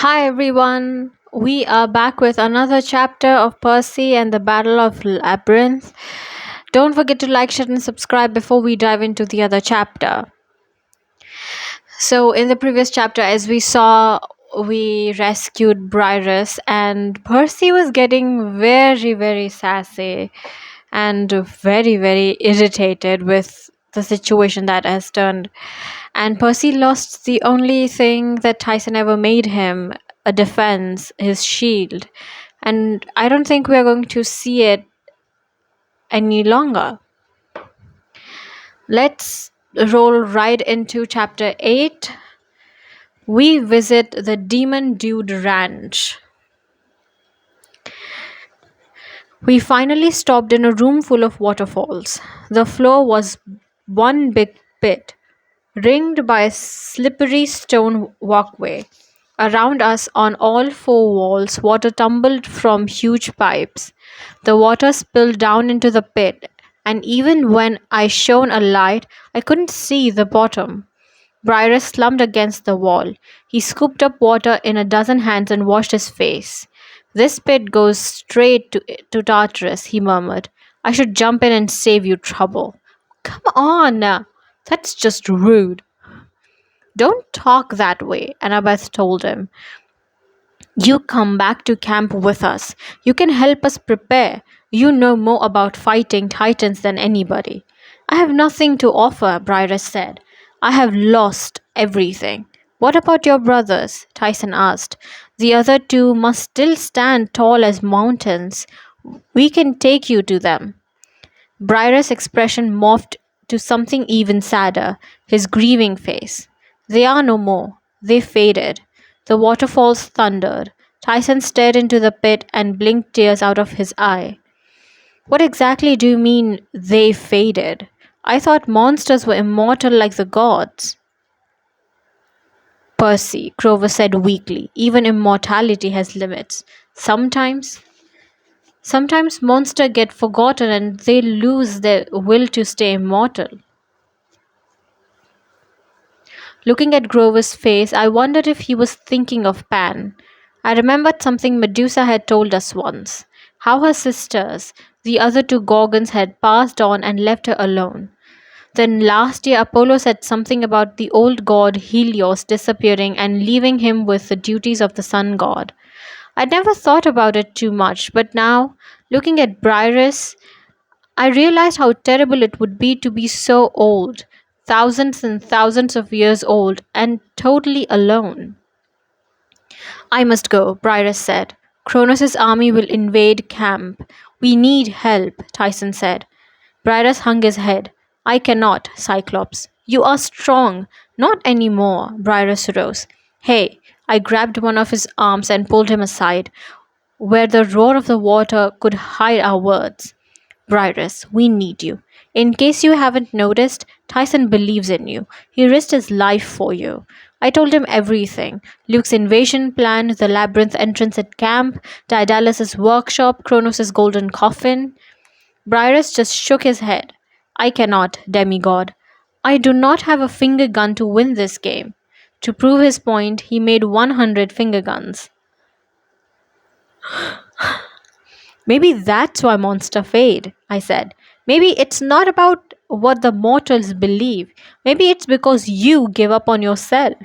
Hi everyone, we are back with another chapter of Percy and the Battle of Labyrinth. Don't forget to like, share, and subscribe before we dive into the other chapter. So, in the previous chapter, as we saw, we rescued Briarus, and Percy was getting very, very sassy and very, very irritated with the situation that has turned. And Percy lost the only thing that Tyson ever made him, a defense, his shield. And I don't think we're going to see it any longer. Let's roll right into chapter 8. We visit the Demon Dude Ranch. We finally stopped in a room full of waterfalls. The floor was one big pit, ringed by a slippery stone walkway. Around us, on all four walls, water tumbled from huge pipes. The water spilled down into the pit, and even when I shone a light, I couldn't see the bottom. Briar slumped against the wall. He scooped up water in a dozen hands and washed his face. This pit goes straight to Tartarus, he murmured. I should jump in and save you trouble. Come on! That's just rude. Don't talk that way, Annabeth told him. You come back to camp with us. You can help us prepare. You know more about fighting titans than anybody. I have nothing to offer, Briarus said. I have lost everything. What about your brothers? Tyson asked. The other two must still stand tall as mountains. We can take you to them. Briar's expression morphed to something even sadder, his grieving face. They are no more. They faded. The waterfalls thundered. Tyson stared into the pit and blinked tears out of his eye. What exactly do you mean they faded? I thought monsters were immortal like the gods. Percy, Grover said weakly, even immortality has limits. Sometimes monsters get forgotten and they lose their will to stay immortal. Looking at Grover's face, I wondered if he was thinking of Pan. I remembered something Medusa had told us once, how her sisters, the other two Gorgons, had passed on and left her alone. Then last year, Apollo said something about the old god Helios disappearing and leaving him with the duties of the sun god. I'd never thought about it too much, but now, looking at Briareus, I realized how terrible it would be to be so old, thousands and thousands of years old, and totally alone. I must go, Briareus said. Kronos' army will invade camp. We need help, Tyson said. Briareus hung his head. I cannot, Cyclops. You are strong. Not anymore, Briareus rose. Hey, I grabbed one of his arms and pulled him aside, where the roar of the water could hide our words. Briareus, we need you. In case you haven't noticed, Tyson believes in you. He risked his life for you. I told him everything. Luke's invasion plan, the labyrinth entrance at camp, Daedalus' workshop, Kronos' golden coffin. Briareus just shook his head. I cannot, demigod. I do not have a finger gun to win this game. To prove his point, he made 100 finger guns. Maybe that's why monsters fade, I said. Maybe it's not about what the mortals believe. Maybe it's because you give up on yourself.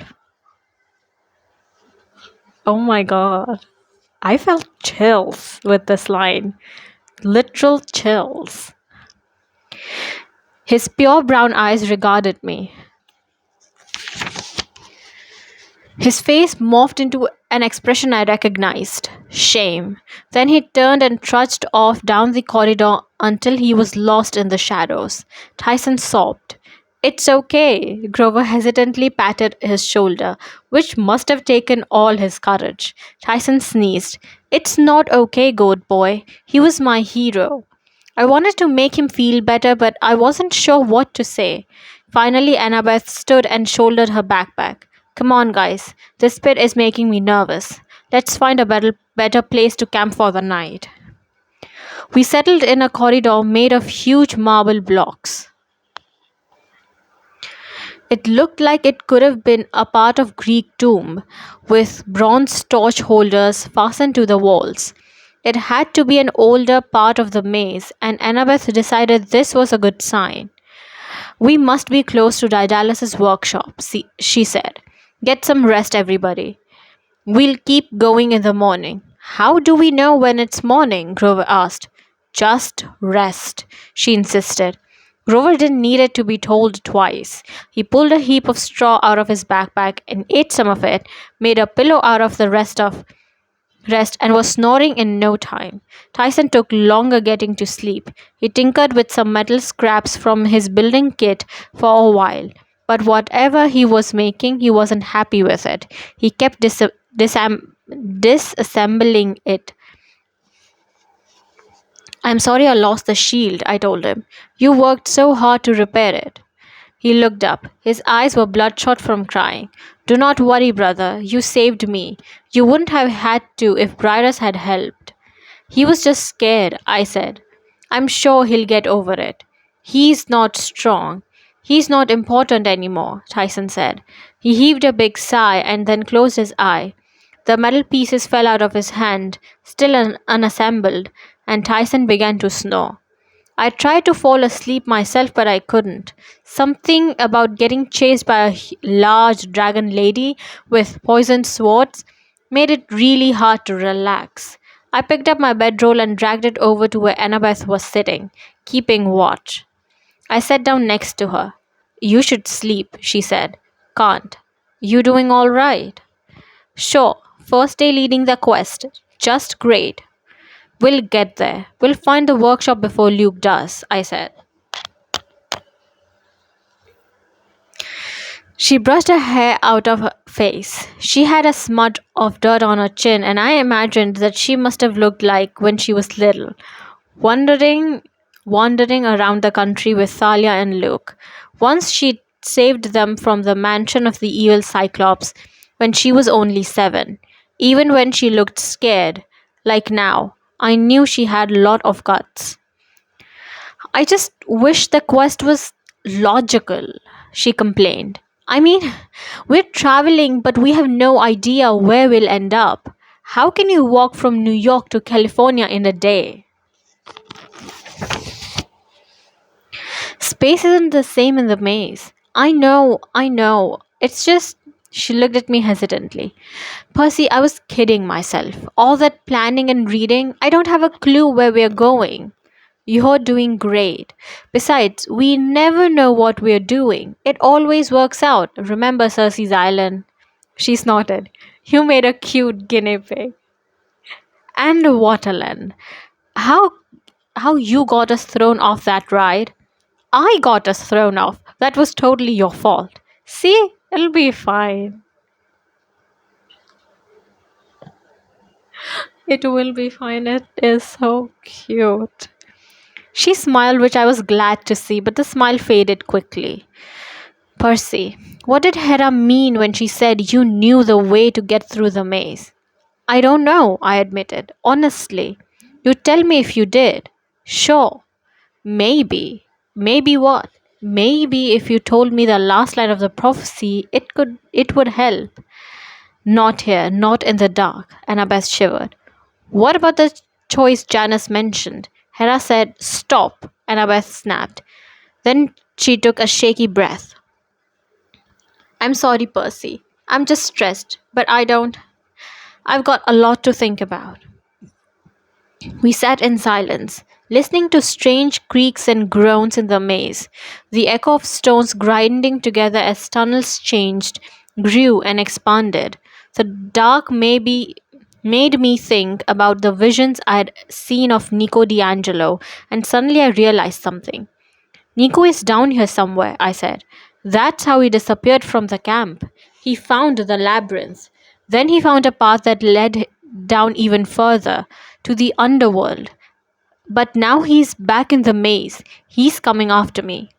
Oh my god. I felt chills with this line. Literal chills. His pure brown eyes regarded me. His face morphed into an expression I recognized shame. Then he turned and trudged off down the corridor until he was lost in the shadows. Tyson sobbed. It's okay. Grover hesitantly patted his shoulder, which must have taken all his courage. Tyson sneezed. It's not okay, goat boy. He was my hero. I wanted to make him feel better, but I wasn't sure what to say. Finally, Annabeth stood and shouldered her backpack. Come on, guys. This pit is making me nervous. Let's find a better place to camp for the night. We settled in a corridor made of huge marble blocks. It looked like it could have been a part of Greek tomb, with bronze torch holders fastened to the walls. It had to be an older part of the maze, and Annabeth decided this was a good sign. We must be close to Daedalus' workshop, she said. Get some rest, everybody. We'll keep going in the morning. How do we know when it's morning? Grover asked. Just rest, she insisted. Grover didn't need it to be told twice. He pulled a heap of straw out of his backpack and ate some of it, made a pillow out of the rest and was snoring in no time. Tyson took longer getting to sleep. He tinkered with some metal scraps from his building kit for a while, but whatever he was making, he wasn't happy with it. He kept disassembling it. I'm sorry I lost the shield, I told him. You worked so hard to repair it. He looked up. His eyes were bloodshot from crying. Do not worry, brother. You saved me. You wouldn't have had to if Bridus had helped. He was just scared, I said. I'm sure he'll get over it. He's not strong. He's not important anymore, Tyson said. He heaved a big sigh and then closed his eye. The metal pieces fell out of his hand, still unassembled, and Tyson began to snore. I tried to fall asleep myself, but I couldn't. Something about getting chased by a large dragon lady with poisoned swords made it really hard to relax. I picked up my bedroll and dragged it over to where Annabeth was sitting, keeping watch. I sat down next to her. You should sleep, she said. Can't. You doing all right? Sure. First day leading the quest. Just great. We'll get there. We'll find the workshop before Luke does, I said. She brushed her hair out of her face. She had a smudge of dirt on her chin, and I imagined that she must have looked like when she was little, wandering wandering around the country with Thalia and Luke. Once she saved them from the mansion of the evil Cyclops when she was only 7. Even when she looked scared, like now, I knew she had a lot of guts. I just wish the quest was logical, she complained. I mean, we're traveling, but we have no idea where we'll end up. How can you walk from New York to California in a day? Space isn't the same in the maze. I know. It's just. She looked at me hesitantly. Percy, I was kidding myself. All that planning and reading, I don't have a clue where we're going. You're doing great. Besides, we never know what we're doing. It always works out. Remember Cersei's Island? She snorted. You made a cute guinea pig. And Waterland. How how you got us thrown off that ride? I got us thrown off. That was totally your fault. See? It'll be fine. It will be fine. It is so cute. She smiled, which I was glad to see, but the smile faded quickly. Percy, what did Hera mean when she said you knew the way to get through the maze? I don't know, I admitted. Honestly. You tell me if you did. Sure. Maybe. Maybe what? Maybe if you told me the last line of the prophecy, it would help. Not here, not in the dark, Annabeth shivered. What about the choice Janice mentioned? Hera said, Stop, Annabeth snapped. Then she took a shaky breath. I'm sorry, Percy. I'm just stressed, but I've got a lot to think about. We sat in silence, listening to strange creaks and groans in the maze, the echo of stones grinding together as tunnels changed, grew, and expanded. The dark made me think about the visions I'd seen of Nico D'Angelo, and suddenly I realized something. Nico is down here somewhere, I said. That's how he disappeared from the camp. He found the labyrinth. Then he found a path that led down even further, to the underworld. But now he's back in the maze. He's coming after me.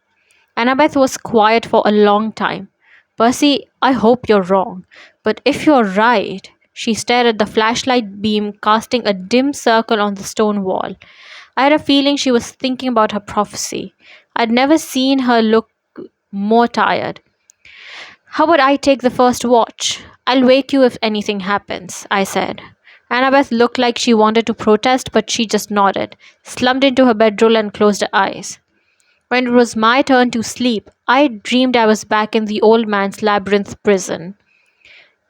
Annabeth was quiet for a long time. Percy, I hope you're wrong. But if you're right, she stared at the flashlight beam casting a dim circle on the stone wall. I had a feeling she was thinking about her prophecy. I'd never seen her look more tired. How would I take the first watch? I'll wake you if anything happens, I said. Annabeth looked like she wanted to protest, but she just nodded, slumped into her bedroll, and closed her eyes. When it was my turn to sleep, I dreamed I was back in the old man's labyrinth prison.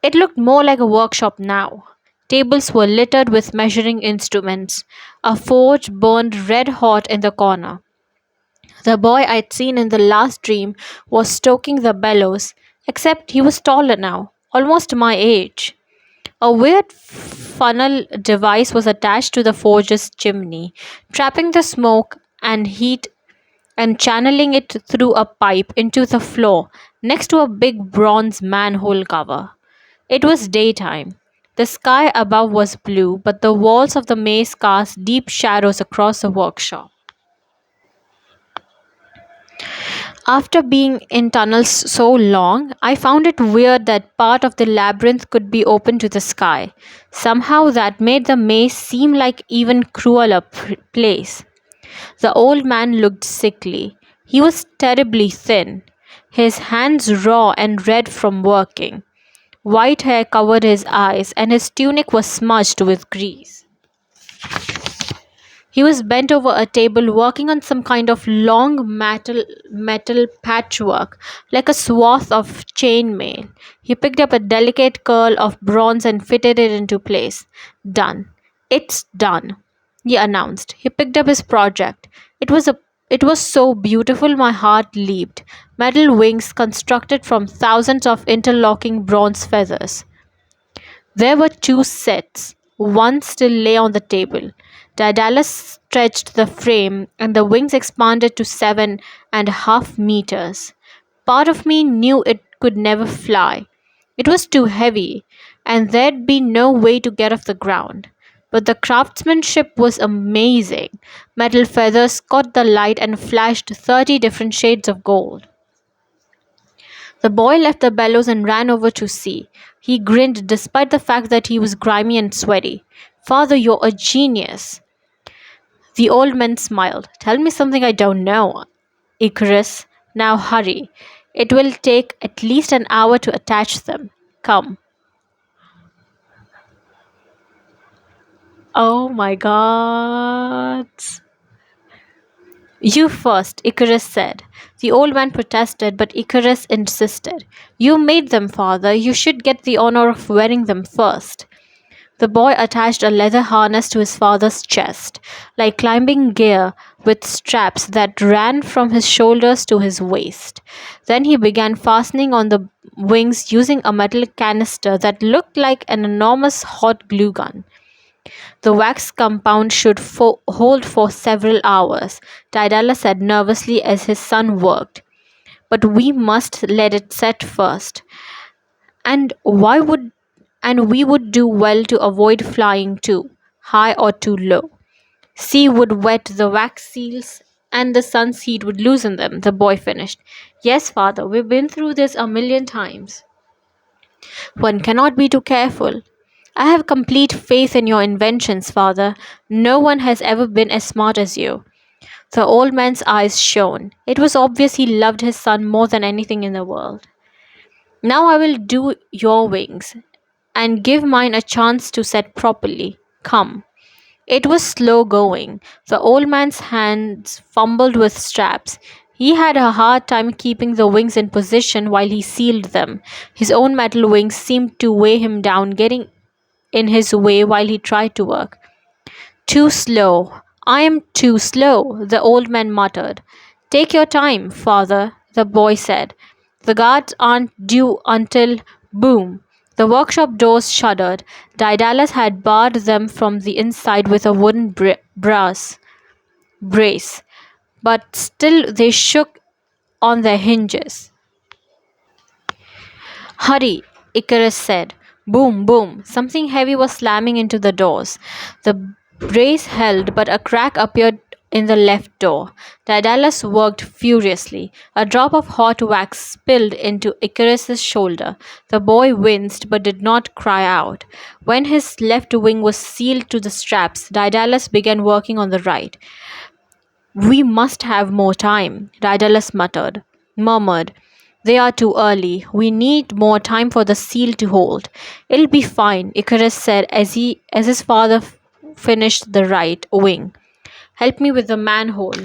It looked more like a workshop now. Tables were littered with measuring instruments. A forge burned red hot in the corner. The boy I'd seen in the last dream was stoking the bellows, except he was taller now, almost my age. A weird funnel device was attached to the forge's chimney, trapping the smoke and heat and channeling it through a pipe into the floor next to a big bronze manhole cover. It was daytime. The sky above was blue, but the walls of the maze cast deep shadows across the workshop. After being in tunnels so long, I found it weird that part of the labyrinth could be open to the sky. Somehow that made the maze seem like even crueler place. The old man looked sickly. He was terribly thin, his hands raw and red from working. White hair covered his eyes, and his tunic was smudged with grease. He was bent over a table working on some kind of long metal patchwork, like a swath of chainmail. He picked up a delicate curl of bronze and fitted it into place. Done. It's done, he announced. He picked up his project. It was so beautiful my heart leaped. Metal wings constructed from thousands of interlocking bronze feathers. There were two sets. One still lay on the table. Daedalus stretched the frame, and the wings expanded to 7.5 meters. Part of me knew it could never fly. It was too heavy, and there'd be no way to get off the ground. But the craftsmanship was amazing. Metal feathers caught the light and flashed 30 different shades of gold. The boy left the bellows and ran over to see. He grinned despite the fact that he was grimy and sweaty. Father, you're a genius. The old man smiled. Tell me something I don't know, Icarus. Now hurry. It will take at least an hour to attach them. Come. Oh my god. You first, Icarus said. The old man protested, but Icarus insisted. You made them, father. You should get the honor of wearing them first. The boy attached a leather harness to his father's chest, like climbing gear, with straps that ran from his shoulders to his waist. Then he began fastening on the wings using a metal canister that looked like an enormous hot glue gun. The wax compound should hold for several hours, Daedalus said nervously as his son worked. But we must let it set first. And why would and we would do well to avoid flying too high or too low. Sea would wet the wax seals and the sun's heat would loosen them, the boy finished. Yes, father, we've been through this a million times. One cannot be too careful. I have complete faith in your inventions, father. No one has ever been as smart as you. The old man's eyes shone. It was obvious he loved his son more than anything in the world. Now I will do your wings and give mine a chance to set properly. Come. It was slow going. The old man's hands fumbled with straps. He had a hard time keeping the wings in position while he sealed them. His own metal wings seemed to weigh him down, getting in his way while he tried to work. Too slow. I am too slow, the old man muttered. Take your time, father, the boy said. The guards aren't due until boom. The workshop doors shuddered. Daedalus had barred them from the inside with a wooden brace, but still they shook on their hinges. Hurry, Icarus said. Boom, boom. Something heavy was slamming into the doors. The brace held, but a crack appeared in the left door. Daedalus worked furiously. A drop of hot wax spilled into Icarus's shoulder. The boy winced but did not cry out. When his left wing was sealed to the straps, Daedalus began working on the right. We must have more time, Daedalus murmured. They are too early. We need more time for the seal to hold. It'll be fine, Icarus said as his father finished the right wing. Help me with the manhole.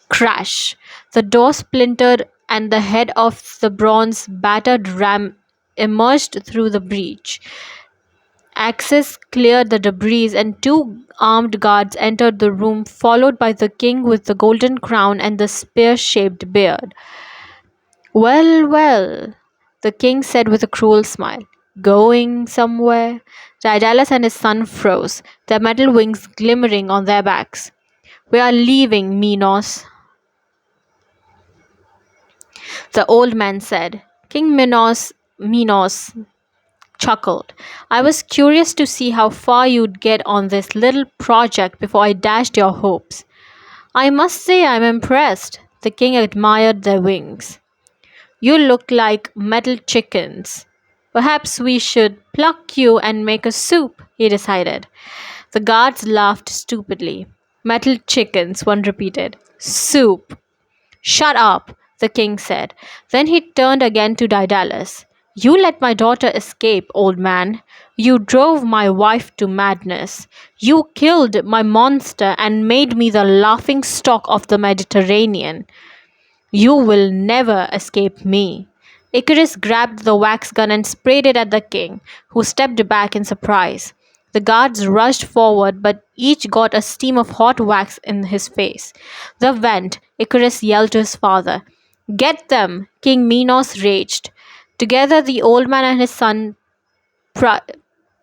Crash! The door splintered and the head of the bronze battered ram emerged through the breach. Axes cleared the debris, and two armed guards entered the room, followed by the king with the golden crown and the spear shaped beard. Well, well, the king said with a cruel smile. Going somewhere? Daedalus and his son froze, their metal wings glimmering on their backs. We are leaving, the old man said. King Minos chuckled. I was curious to see how far you'd get on this little project before I dashed your hopes. I must say I'm impressed. The king admired their wings. You look like metal chickens. Perhaps we should pluck you and make a soup, he decided. The guards laughed stupidly. Metal chickens, one repeated. Soup. Shut up, the king said. Then he turned again to Daedalus. You let my daughter escape, old man. You drove my wife to madness. You killed my monster and made me the laughing stock of the Mediterranean. You will never escape me. Icarus grabbed the wax gun and sprayed it at the king, who stepped back in surprise. The guards rushed forward, but each got a stream of hot wax in his face. The vent, Icarus yelled to his father. Get them! King Minos raged. Together, the old man and his son pri-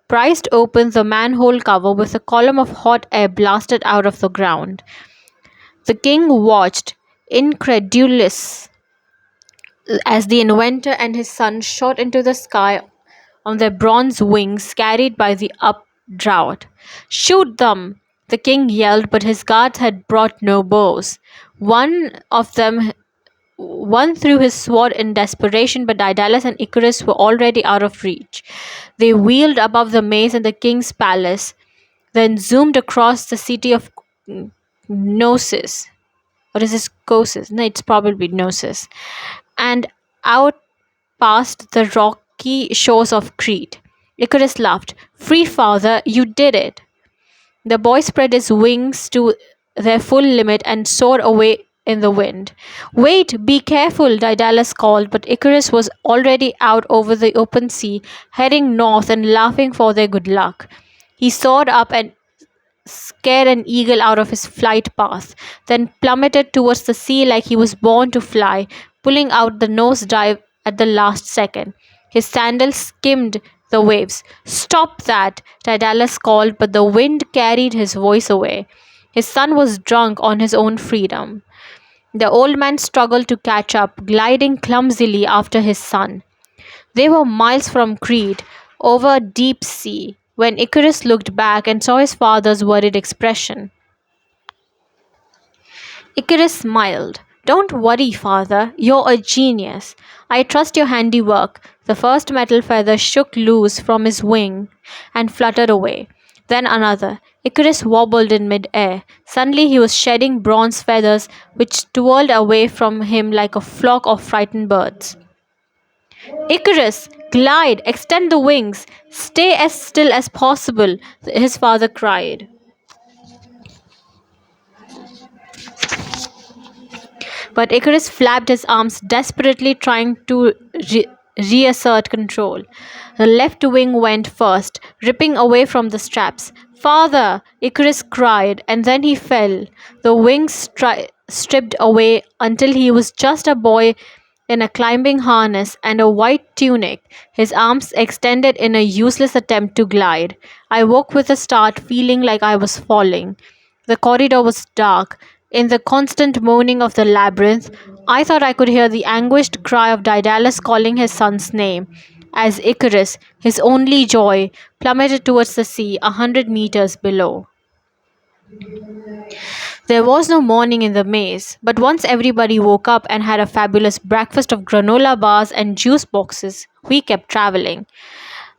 prized open the manhole cover with a column of hot air blasted out of the ground. The king watched, incredulous, as the inventor and his son shot into the sky on their bronze wings carried by the updraught. Shoot them! The king yelled, but his guards had brought no bows. One threw his sword in desperation, but Daedalus and Icarus were already out of reach. They wheeled above the maze in the king's palace, then zoomed across the city of Gnosis. Or is this Kossis? No, it's probably Gnosis. And out past the rocky shores of Crete. Icarus laughed. Free father, you did it. The boy spread his wings to their full limit and soared away in the wind. Wait, be careful, Daedalus called, but Icarus was already out over the open sea, heading north and laughing for their good luck. He soared up and scared an eagle out of his flight path, then plummeted towards the sea like he was born to fly, pulling out the nose dive at the last second. His sandals skimmed the waves. Stop that! Daedalus called, but the wind carried his voice away. His son was drunk on his own freedom. The old man struggled to catch up, gliding clumsily after his son. They were miles from Crete, over a deep sea, when Icarus looked back and saw his father's worried expression. Icarus smiled. Don't worry, father. You're a genius. I trust your handiwork. The first metal feather shook loose from his wing and fluttered away. Then another. Icarus wobbled in mid-air. Suddenly he was shedding bronze feathers which twirled away from him like a flock of frightened birds. Icarus, glide, extend the wings, stay as still as possible, his father cried. But Icarus flapped his arms desperately, trying to reassert control. The left wing went first, ripping away from the straps. Father! Icarus cried, and then he fell. The wings stripped away until he was just a boy in a climbing harness and a white tunic, his arms extended in a useless attempt to glide. I woke with a start, feeling like I was falling. The corridor was dark. In the constant moaning of the labyrinth, I thought I could hear the anguished cry of Daedalus calling his son's name, as Icarus, his only joy, plummeted towards the sea 100 meters below. There was no morning in the maze, but once everybody woke up and had a fabulous breakfast of granola bars and juice boxes, we kept traveling.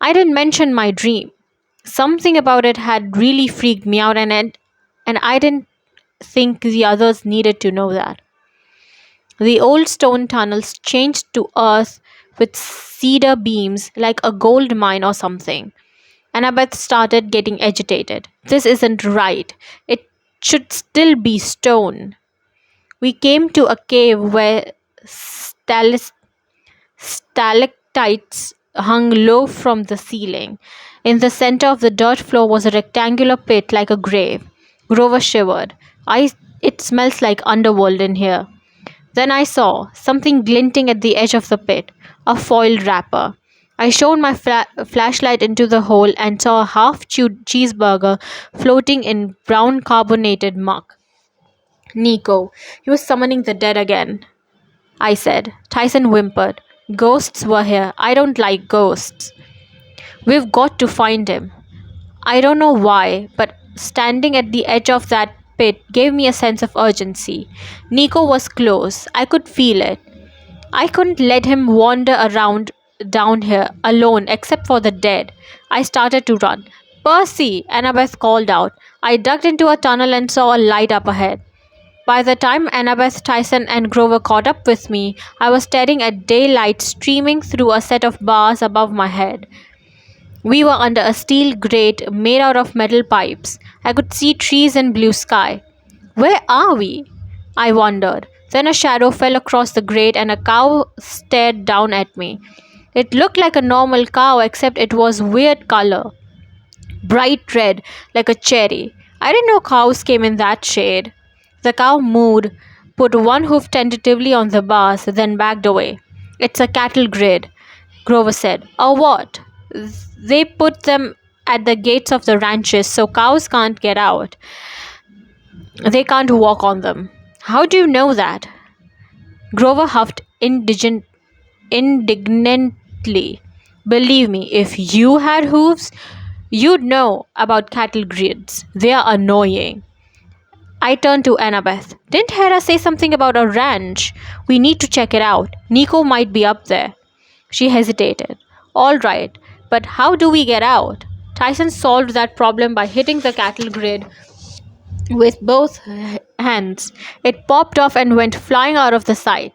I didn't mention my dream. Something about it had really freaked me out, and I didn't think the others needed to know that. The old stone tunnels changed to earth with cedar beams like a gold mine or something. Annabeth started getting agitated. This isn't right. It should still be stone. We came to a cave where stalactites hung low from the ceiling. In the center of the dirt floor was a rectangular pit like a grave. Grover shivered. It smells like underworld in here. Then I saw something glinting at the edge of the pit, a foiled wrapper. I shone my flashlight into the hole and saw a half chewed cheeseburger floating in brown carbonated muck. Nico, he was summoning the dead again, I said. Tyson whimpered. Ghosts were here. I don't like ghosts. We've got to find him. I don't know why, but standing at the edge of that pit gave me a sense of urgency. Nico was close. I could feel it. I couldn't let him wander around down here alone except for the dead. I started to run. Percy! Annabeth called out. I ducked into a tunnel and saw a light up ahead. By the time Annabeth, Tyson, and Grover caught up with me, I was staring at daylight streaming through a set of bars above my head. We were under a steel grate made out of metal pipes. I could see trees and blue sky. Where are we? I wondered. Then a shadow fell across the grate and a cow stared down at me. It looked like a normal cow except it was weird color. Bright red, like a cherry. I didn't know cows came in that shade. The cow moved, put one hoof tentatively on the bars, then backed away. It's a cattle grid, Grover said. A what? They put them at the gates of the ranches so cows can't get out. They can't walk on them. How do you know that? Grover huffed indignantly. Believe me, if you had hooves, you'd know about cattle grids. They are annoying. I turned to Annabeth. Didn't Hera say something about a ranch? We need to check it out. Nico might be up there. She hesitated. All right, but how do we get out? Tyson solved that problem by hitting the cattle grid with both hands. It popped off and went flying out of the sight.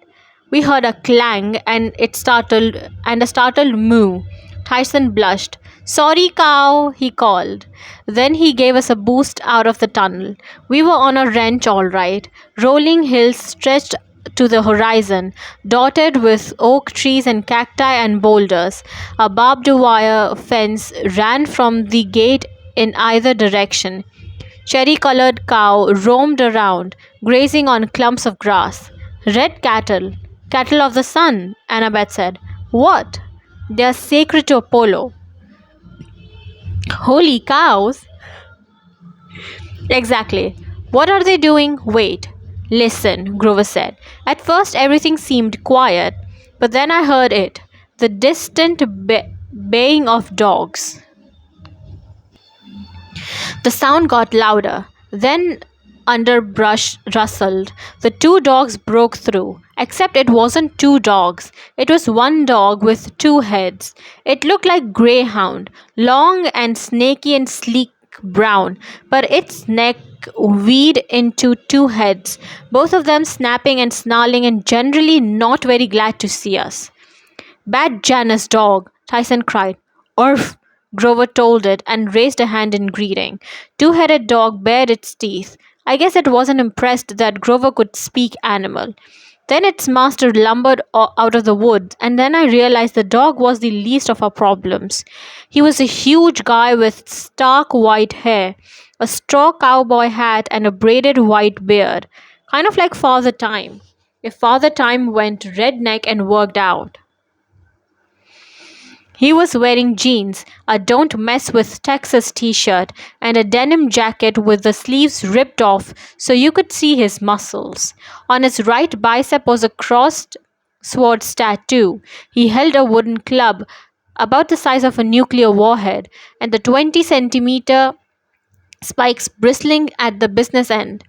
We heard a clang and a startled moo. Tyson blushed. Sorry, cow, he called. Then he gave us a boost out of the tunnel. We were on a ranch, all right. Rolling hills stretched to the horizon, dotted with oak trees and cacti and boulders. A barbed wire fence ran from the gate in either direction. Cherry colored cow roamed around, grazing on clumps of grass. Red cattle, cattle of the sun, Annabeth said. What? They are sacred to Apollo. Holy cows! Exactly. What are they doing? Wait. Listen, Grover said. At first, everything seemed quiet, but then I heard it the distant baying of dogs. The sound got louder. Then underbrush rustled. The two dogs broke through. Except it wasn't two dogs. It was one dog with two heads. It looked like greyhound, long and snaky and sleek brown, but its neck weaved into two heads, both of them snapping and snarling and generally not very glad to see us. Bad Janus dog, Tyson cried. Orf, Grover told it and raised a hand in greeting. Two-headed dog bared its teeth. I guess it wasn't impressed that Grover could speak animal. Then its master lumbered out of the woods, and then I realized the dog was the least of our problems. He was a huge guy with stark white hair, a straw cowboy hat, and a braided white beard, kind of like Father Time, if Father Time went redneck and worked out. He was wearing jeans, a Don't Mess with Texas t shirt, and a denim jacket with the sleeves ripped off so you could see his muscles. On his right bicep was a crossed swords tattoo. He held a wooden club about the size of a nuclear warhead, and the 20-centimeter spikes bristling at the business end.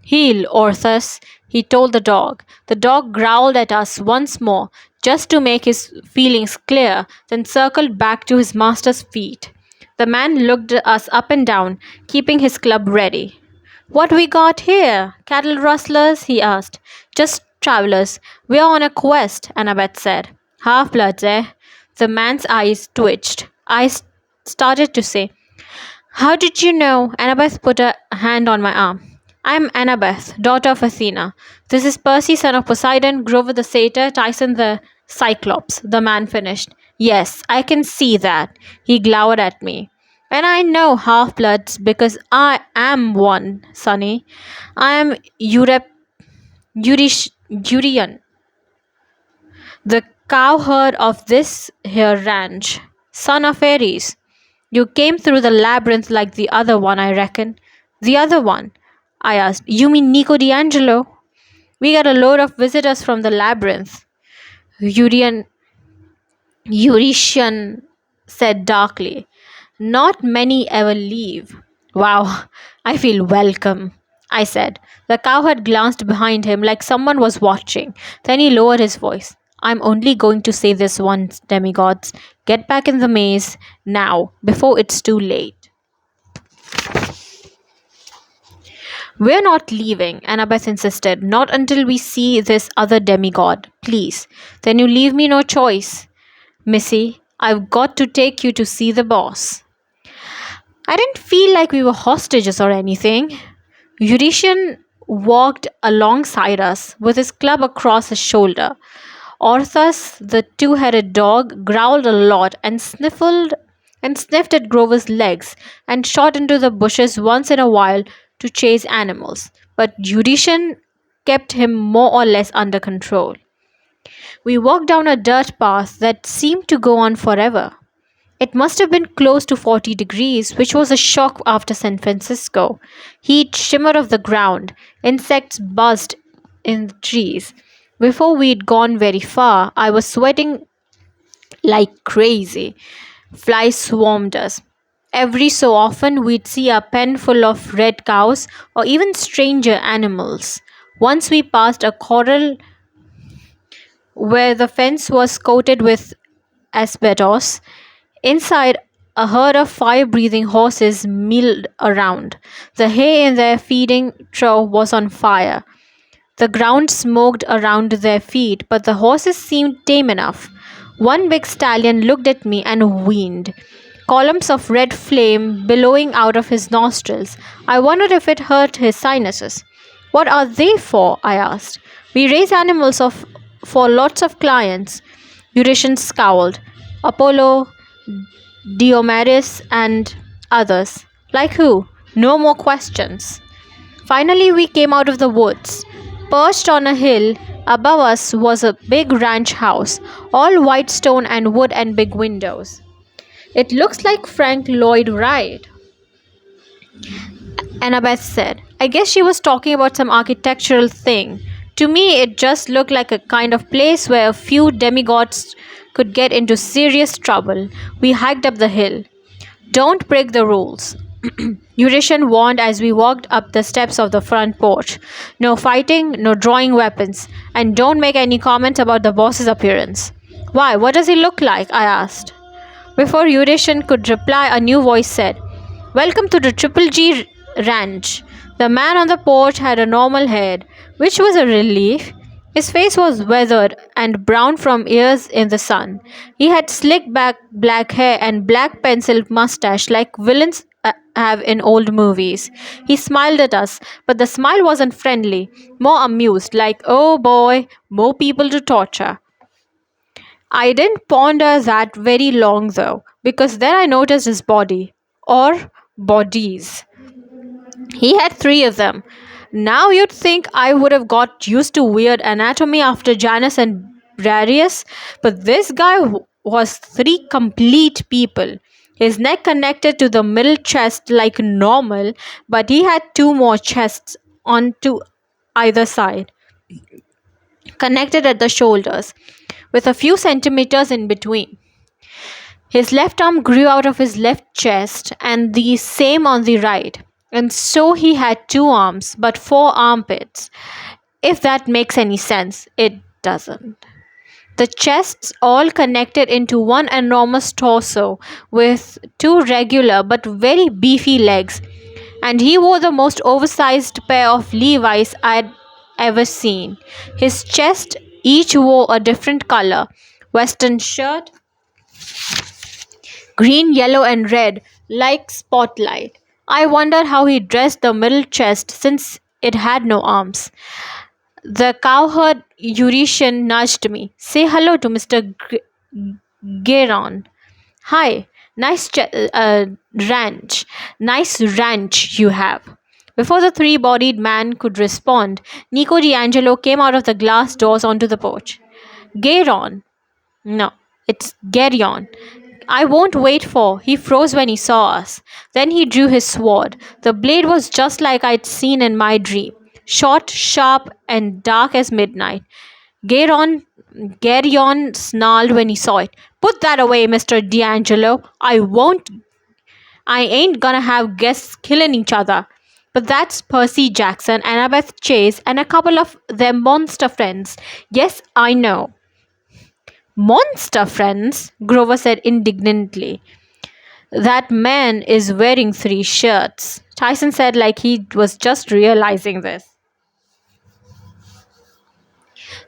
Heel, Orthus, he told the dog. The dog growled at us once more, just to make his feelings clear, then circled back to his master's feet. The man looked us up and down, keeping his club ready. What we got here? Cattle rustlers? He asked. Just travelers. We are on a quest, Annabeth said. Half-bloods, eh? The man's eyes twitched. Started to say, how did you know? Annabeth put a hand on my arm. I'm Annabeth, daughter of Athena. This is Percy, son of Poseidon, Grover the satyr, Tyson the Cyclops, the man finished. Yes, I can see that. He glowered at me. And I know half-bloods because I am one, Sonny. I am Urian, the cowherd of this here ranch, son of Ares. You came through the labyrinth like the other one, I reckon. The other one? I asked. You mean Nico D'Angelo? We got a load of visitors from the labyrinth. Urian, Euritian said darkly. Not many ever leave. Wow, I feel welcome, I said. The cowherd glanced behind him like someone was watching. Then he lowered his voice. I'm only going to say this once, demigods. Get back in the maze now, before it's too late. We're not leaving, Annabeth insisted. Not until we see this other demigod. Please. Then you leave me no choice. Missy, I've got to take you to see the boss. I didn't feel like we were hostages or anything. Euritian walked alongside us with his club across his shoulder. Orthus, the two-headed dog, growled a lot and sniffed at Grover's legs and shot into the bushes once in a while to chase animals. But Euritian kept him more or less under control. We walked down a dirt path that seemed to go on forever. It must have been close to 40 degrees, which was a shock after San Francisco. Heat shimmered off the ground. Insects buzzed in the trees. Before we'd gone very far, I was sweating like crazy. Flies swarmed us. Every so often, we'd see a pen full of red cows or even stranger animals. Once we passed a corral where the fence was coated with asbestos. Inside, a herd of fire-breathing horses milled around. The hay in their feeding trough was on fire. The ground smoked around their feet, but the horses seemed tame enough. One big stallion looked at me and whined, columns of red flame billowing out of his nostrils. I wondered if it hurt his sinuses. What are they for? I asked. We raise animals for lots of clients. Euritian scowled. Apollo, Diomedes, and others. Like who? No more questions. Finally, we came out of the woods. Perched on a hill above us was a big ranch house, all white stone and wood and big windows. It looks like Frank Lloyd Wright, Annabeth said. I guess she was talking about some architectural thing. To me, it just looked like a kind of place where a few demigods could get into serious trouble. We hiked up the hill. Don't break the rules. Euritian warned as we walked up the steps of the front porch. No fighting, no drawing weapons, and don't make any comments about the boss's appearance. Why, what does he look like? I asked. Before Euritian could reply, a new voice said, Welcome to the Triple G Ranch. The man on the porch had a normal head, which was a relief. His face was weathered and brown from years in the sun. He had slick back black hair and black penciled mustache like villains have in old movies. He smiled at us, but the smile wasn't friendly, more amused, like, oh boy, more people to torture. I didn't ponder that very long though, because then I noticed his body, or bodies. He had three of them. Now you'd think I would have got used to weird anatomy after Janus and Brarius, but this guy was three complete people. His neck connected to the middle chest like normal, but he had two more chests onto either side, connected at the shoulders, with a few centimeters in between. His left arm grew out of his left chest, and the same on the right. And so he had two arms, but four armpits. If that makes any sense, it doesn't. The chests all connected into one enormous torso with two regular but very beefy legs, and he wore the most oversized pair of Levi's I'd ever seen. His chest each wore a different color: western shirt, green, yellow, and red, like spotlight. I wondered how he dressed the middle chest since it had no arms. The cowherd Eurasian nudged me. Say hello to Mr. Gueron. Hi, nice ranch. Nice ranch you have. Before the three bodied man could respond, Nico D'Angelo came out of the glass doors onto the porch. Gayron. No, it's Geryon. I won't wait for. He froze when he saw us. Then he drew his sword. The blade was just like I'd seen in my dream, short, sharp, and dark as midnight. Gayron, Geryon snarled when he saw it. Put that away, Mr. D'Angelo. I ain't gonna have guests killing each other. But that's Percy Jackson, Annabeth Chase, and a couple of their monster friends. Yes, I know. Monster friends? Grover said indignantly. That man is wearing three shirts. Tyson said like he was just realizing this.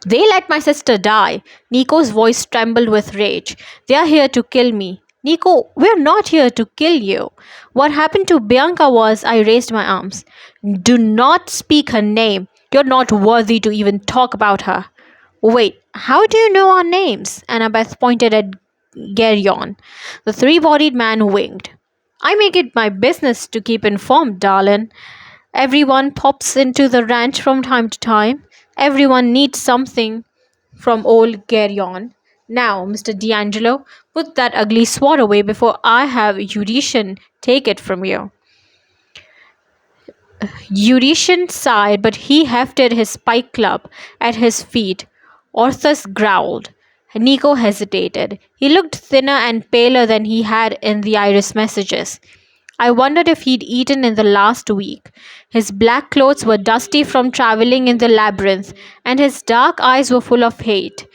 They let my sister die. Nico's voice trembled with rage. They are here to kill me. Nico, we're not here to kill you. What happened to Bianca was I raised my arms. Do not speak her name. You're not worthy to even talk about her. Wait, how do you know our names? Annabeth pointed at Geryon. The three-bodied man winked. I make it my business to keep informed, darling. Everyone pops into the ranch from time to time. Everyone needs something from old Geryon. Now, Mr. D'Angelo, put that ugly sword away before I have Eurasian take it from you. Eurasian sighed, but he hefted his spike club at his feet. Orthus growled. Nico hesitated. He looked thinner and paler than he had in the iris messages. I wondered if he'd eaten in the last week. His black clothes were dusty from traveling in the labyrinth, and his dark eyes were full of hate.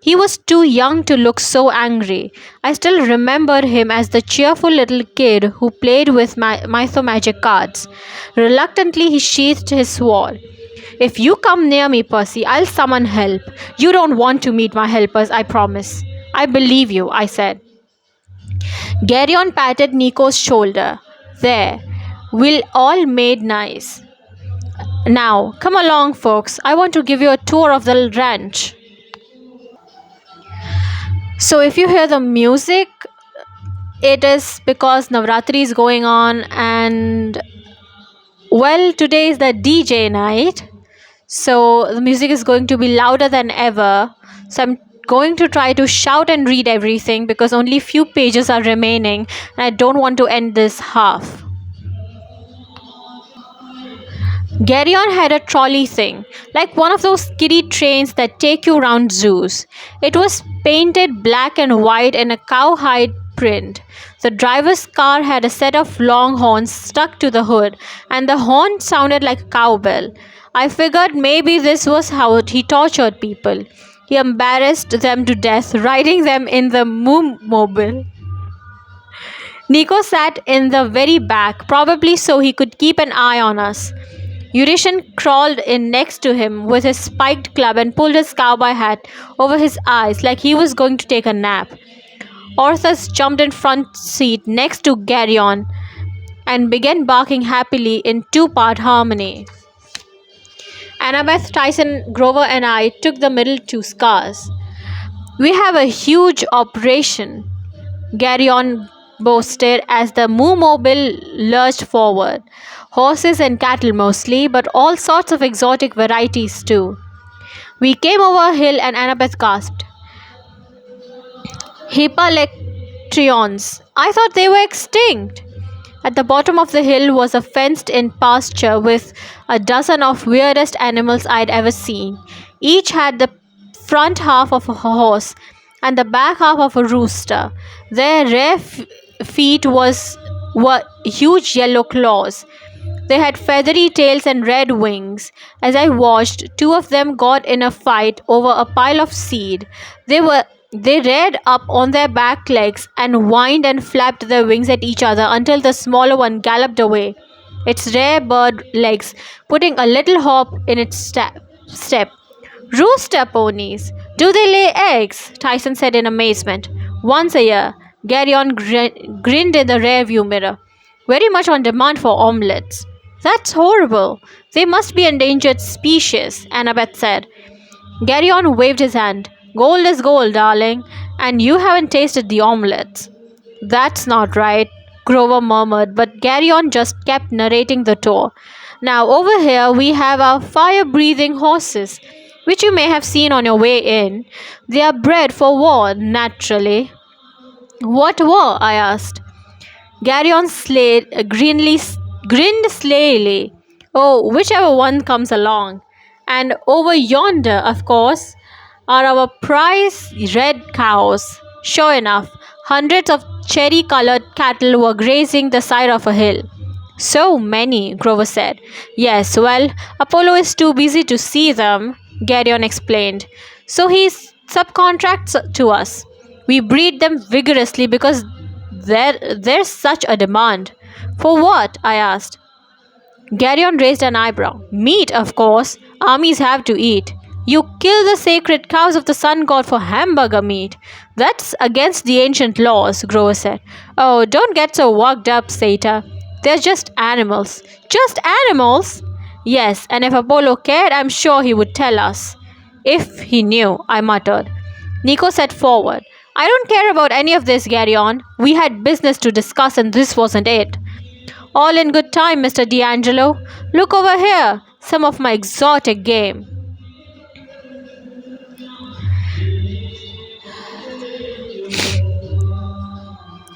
He was too young to look so angry. I still remembered him as the cheerful little kid who played with mythomagic cards. Reluctantly, he sheathed his sword. If you come near me, Percy, I'll summon help. You don't want to meet my helpers, I promise. I believe you, I said. Geryon patted Nico's shoulder. There, we'll all made nice. Now, come along, folks. I want to give you a tour of the ranch. So, if you hear the music, it is because Navratri is going on, and well, today is the DJ night. So, the music is going to be louder than ever. So, I'm going to try to shout and read everything because only few pages are remaining, and I don't want to end this half. Geryon had a trolley thing, like one of those kiddie trains that take you round zoos. It was painted black and white in a cowhide print. The driver's car had a set of long horns stuck to the hood, and the horn sounded like a cowbell. I figured maybe this was how he tortured people. He embarrassed them to death, riding them in the moo-mobile. Nico sat in the very back, probably so he could keep an eye on us. Eurasian crawled in next to him with his spiked club and pulled his cowboy hat over his eyes like he was going to take a nap. Orthus jumped in front seat next to Geryon and began barking happily in two-part harmony. Annabeth, Tyson, Grover, and I took the middle two cars. We have a huge operation, Geryon boasted as the moo-mobile lurched forward. Horses and cattle mostly, but all sorts of exotic varieties too. We came over a hill and Annabeth gasped. Hippolectrions. I thought they were extinct. At the bottom of the hill was a fenced-in pasture with a dozen of weirdest animals I'd ever seen. Each had the front half of a horse and the back half of a rooster. Their rare feet were huge yellow claws. They had feathery tails and red wings. As I watched, two of them got in a fight over a pile of seed. They reared up on their back legs and whined and flapped their wings at each other until the smaller one galloped away, its rare bird legs putting a little hop in its step. step. Rooster ponies. Do they lay eggs? Tyson said in amazement. Once a year. Garyon grinned in the rearview mirror. Very much on demand for omelets. That's horrible. They must be endangered species, Annabeth said. Garyon waved his hand. Gold is gold, darling, and you haven't tasted the omelets. That's not right, Grover murmured, but Garyon just kept narrating the tour. Now, over here we have our fire breathing horses, which you may have seen on your way in. They are bred for war, naturally. What war? I asked. Garyon grinned slyly. Oh, whichever one comes along. And over yonder, of course, are our prize red cows. Sure enough, hundreds of cherry colored cattle were grazing the side of a hill. So many, Grover said. Yes, well, Apollo is too busy to see them, Garyon explained. So he subcontracts to us. We breed them vigorously because there's such a demand. For what? I asked. Garyon raised an eyebrow. Meat, of course. Armies have to eat. You kill the sacred cows of the sun god for hamburger meat. That's against the ancient laws, Grover said. Oh, don't get so worked up, Sata. They're just animals. Just animals? Yes, and if Apollo cared, I'm sure he would tell us. If he knew, I muttered. Nico sat forward. I don't care about any of this, Garyon. We had business to discuss and this wasn't it. All in good time, Mr. D'Angelo. Look over here. Some of my exotic game.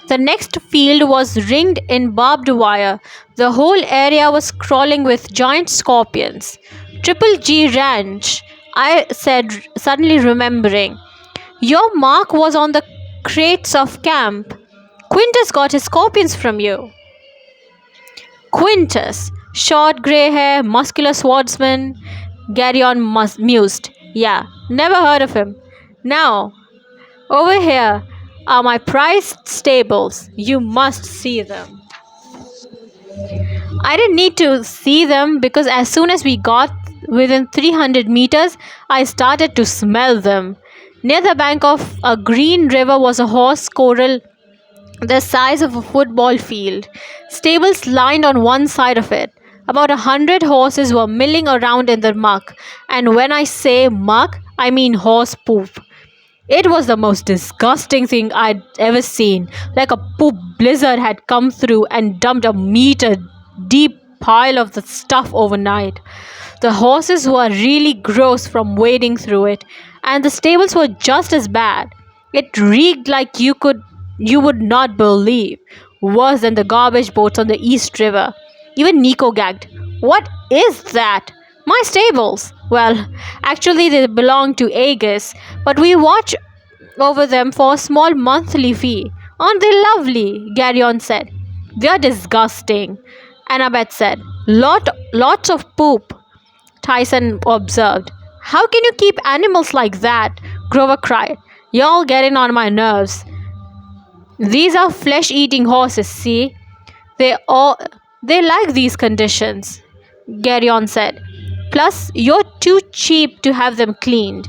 The next field was ringed in barbed wire. The whole area was crawling with giant scorpions. Triple G Ranch, I said, suddenly remembering. Your mark was on the crates of camp. Quintus got his scorpions from you. Quintus, short grey hair, muscular swordsman, Garyon mused. Yeah, never heard of him. Now, over here are my prized stables. You must see them. I didn't need to see them because as soon as we got within 300 meters, I started to smell them. Near the bank of a green river was a horse corral the size of a football field. Stables lined on one side of it. About 100 horses were milling around in the muck, and when I say muck, I mean horse poop. It was the most disgusting thing I'd ever seen. Like a poop blizzard had come through and dumped a meter deep pile of the stuff overnight. The horses were really gross from wading through it, and the stables were just as bad. It reeked like you would not believe. Worse than the garbage boats on the East River. Even Nico gagged. What is that? My stables. Well, actually they belong to Aegis, but we watch over them for a small monthly fee. Aren't they lovely? Garyon said. They're disgusting, Annabeth said. Lots of poop, Tyson observed. How can you keep animals like that? Grover cried. You're getting on my nerves. These are flesh-eating horses, see? They like these conditions, Garyon said. Plus, you're too cheap to have them cleaned.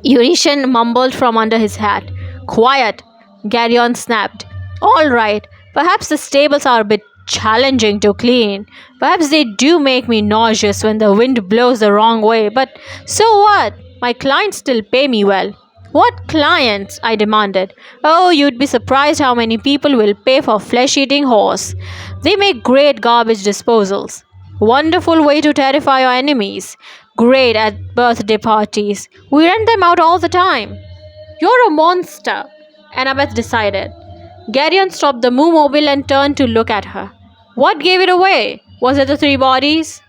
Eurytion mumbled from under his hat. Quiet, Garyon snapped. All right, perhaps the stables are a bit challenging to clean. Perhaps they do make me nauseous when the wind blows the wrong way, but so what? My clients still pay me well. What clients? I demanded. Oh, you'd be surprised how many people will pay for flesh-eating horse. They make great garbage disposals. Wonderful way to terrify your enemies. Great at birthday parties. We rent them out all the time. You're a monster, Annabeth decided. Garyon stopped the moo mobile and turned to look at her. What gave it away? Was it the three bodies?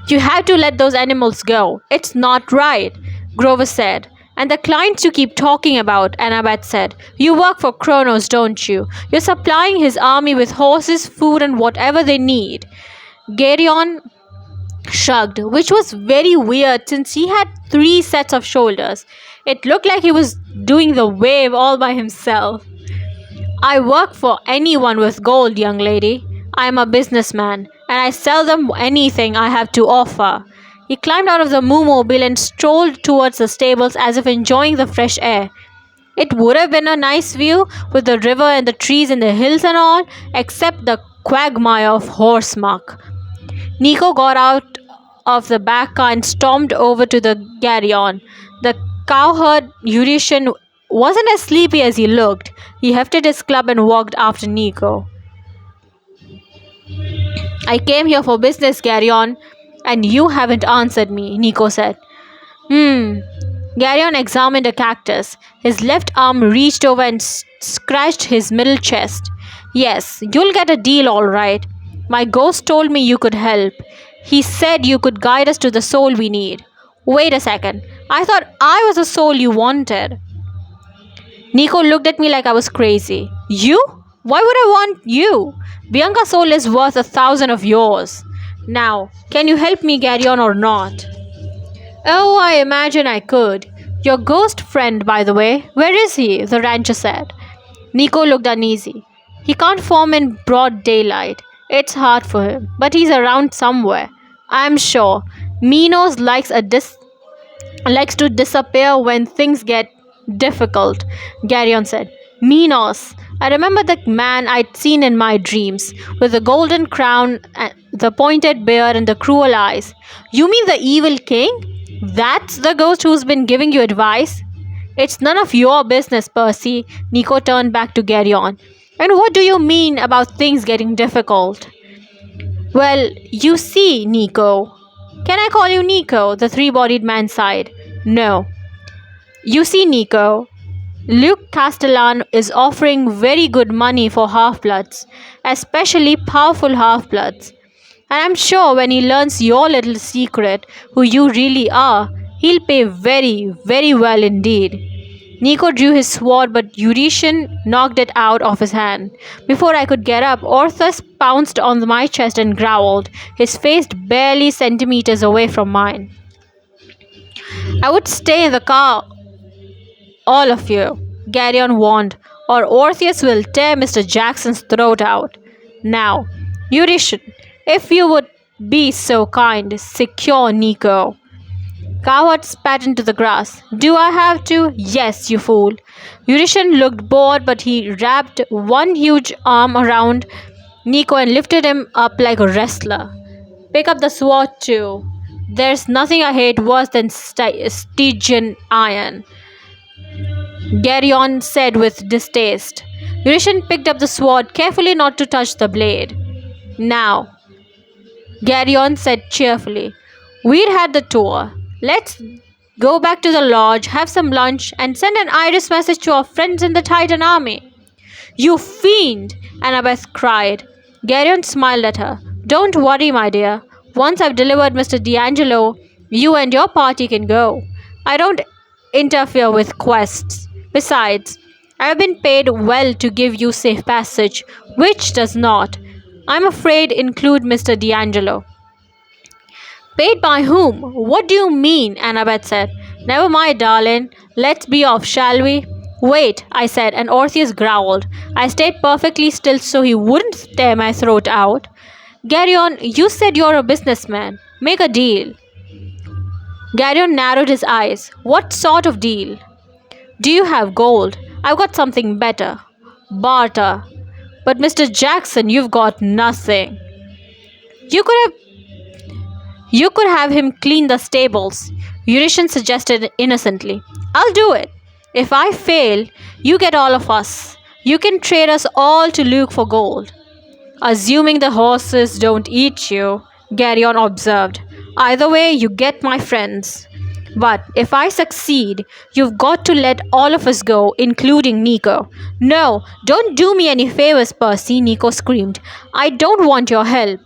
You have to let those animals go. It's not right, Grover said. And the clients you keep talking about, Annabeth said. You work for Kronos, don't you? You're supplying his army with horses, food, and whatever they need. Garyon shrugged, which was very weird since he had 3 sets of shoulders. It looked like he was doing the wave all by himself. I work for anyone with gold, young lady. I am a businessman, and I sell them anything I have to offer. He climbed out of the moo mobile and strolled towards the stables as if enjoying the fresh air. It would have been a nice view with the river and the trees and the hills and all, except the quagmire of horse muck. Nico got out of the back car and stormed over to the garryon. The cowherd Eurasian wasn't as sleepy as he looked. He hefted his club and walked after Nico. I came here for business, Garyon, and you haven't answered me, Nico said. Garyon examined a cactus. His left arm reached over and scratched his middle chest. Yes, you'll get a deal all right. My ghost told me you could help. He said you could guide us to the soul we need. Wait a second. I thought I was the soul you wanted. Nico looked at me like I was crazy. You? Why would I want you? Bianca's soul is worth 1,000 of yours. Now, can you help me, Garyon, or not? Oh, I imagine I could. Your ghost friend, by the way, where is he? The rancher said. Nico looked uneasy. He can't form in broad daylight. It's hard for him, but he's around somewhere. I'm sure. Minos likes to disappear when things get difficult, Garyon said. Minos. I remember the man I'd seen in my dreams, with the golden crown, the pointed beard, and the cruel eyes. You mean the evil king? That's the ghost who's been giving you advice? It's none of your business, Percy. Nico turned back to Garyon. And what do you mean about things getting difficult? Well, you see, Nico. Can I call you Nico? The three-bodied man sighed. No. You see, Nico, Luke Castellan is offering very good money for half-bloods, especially powerful half-bloods. And I'm sure when he learns your little secret, who you really are, he'll pay very, very well indeed. Nico drew his sword, but Eurasian knocked it out of his hand. Before I could get up, Orthus pounced on my chest and growled, his face barely centimeters away from mine. I would stay in the car, all of you, Garyon warned, or Orpheus will tear Mr. Jackson's throat out. Now, Eurasian, if you would be so kind, secure Nico. Coward spat into the grass. Do I have to? Yes, you fool. Eurasian looked bored, but he wrapped one huge arm around Nico and lifted him up like a wrestler. Pick up the sword too. There's nothing I hate worse than Stygian iron, Garyon said with distaste. Eurasian picked up the sword carefully not to touch the blade. Now, Garyon said cheerfully, we'd had the tour. Let's go back to the lodge, have some lunch, and send an iris message to our friends in the Titan army. You fiend! Annabeth cried. Garyon smiled at her. Don't worry, my dear. Once I've delivered Mr. D'Angelo, you and your party can go. I don't interfere with quests. Besides, I've been paid well to give you safe passage, which does not, I'm afraid, include Mr. D'Angelo. Paid by whom? What do you mean? Annabeth said. Never mind, darling. Let's be off, shall we? Wait, I said, and Orpheus growled. I stayed perfectly still so he wouldn't tear my throat out. Garyon, you said you're a businessman. Make a deal. Garyon narrowed his eyes. What sort of deal? Do you have gold? I've got something better. Barter. But Mr. Jackson, you've got nothing. You could have him clean the stables, Eurasian suggested innocently. I'll do it. If I fail, you get all of us. You can trade us all to Luke for gold. Assuming the horses don't eat you, Garyon observed. Either way, you get my friends. But if I succeed, you've got to let all of us go, including Nico. No, don't do me any favors, Percy, Nico screamed. I don't want your help.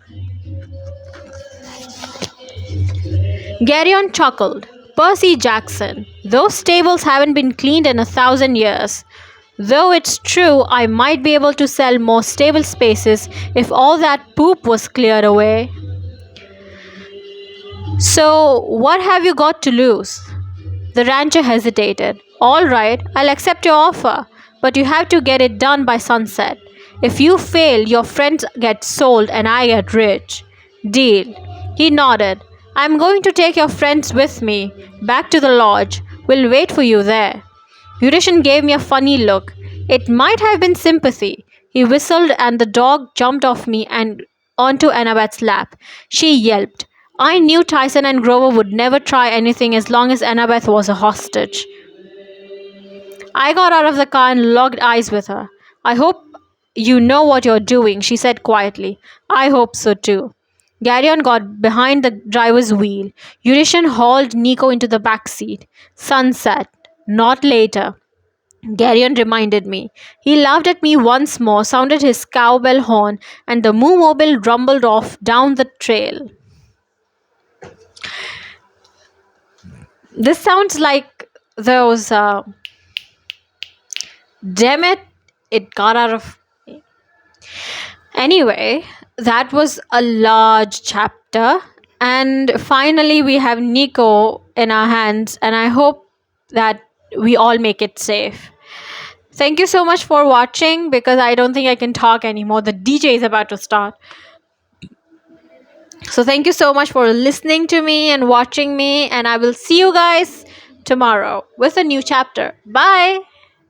Garyon chuckled. Percy Jackson, those stables haven't been cleaned in 1,000 years. Though it's true, I might be able to sell more stable spaces if all that poop was cleared away. So, what have you got to lose? The rancher hesitated. All right, I'll accept your offer, but you have to get it done by sunset. If you fail, your friends get sold and I get rich. Deal. He nodded. I'm going to take your friends with me back to the lodge. We'll wait for you there. Yurishan gave me a funny look. It might have been sympathy. He whistled and the dog jumped off me and onto Annabeth's lap. She yelped. I knew Tyson and Grover would never try anything as long as Annabeth was a hostage. I got out of the car and locked eyes with her. I hope you know what you're doing, she said quietly. I hope so too. Garyon got behind the driver's wheel. Eurytion hauled Nico into the back seat. Sunset. Not later. Garyon reminded me. He laughed at me once more, sounded his cowbell horn, and the Moo Mobile rumbled off down the trail. This sounds like those. Damn it! It got out of. Anyway, that was a large chapter, and finally we have Nico in our hands, and I hope that we all make it safe. Thank you so much for watching because I don't think I can talk anymore. The DJ is about to start. So, thank you so much for listening to me and watching me, and I will see you guys tomorrow with a new chapter. Bye.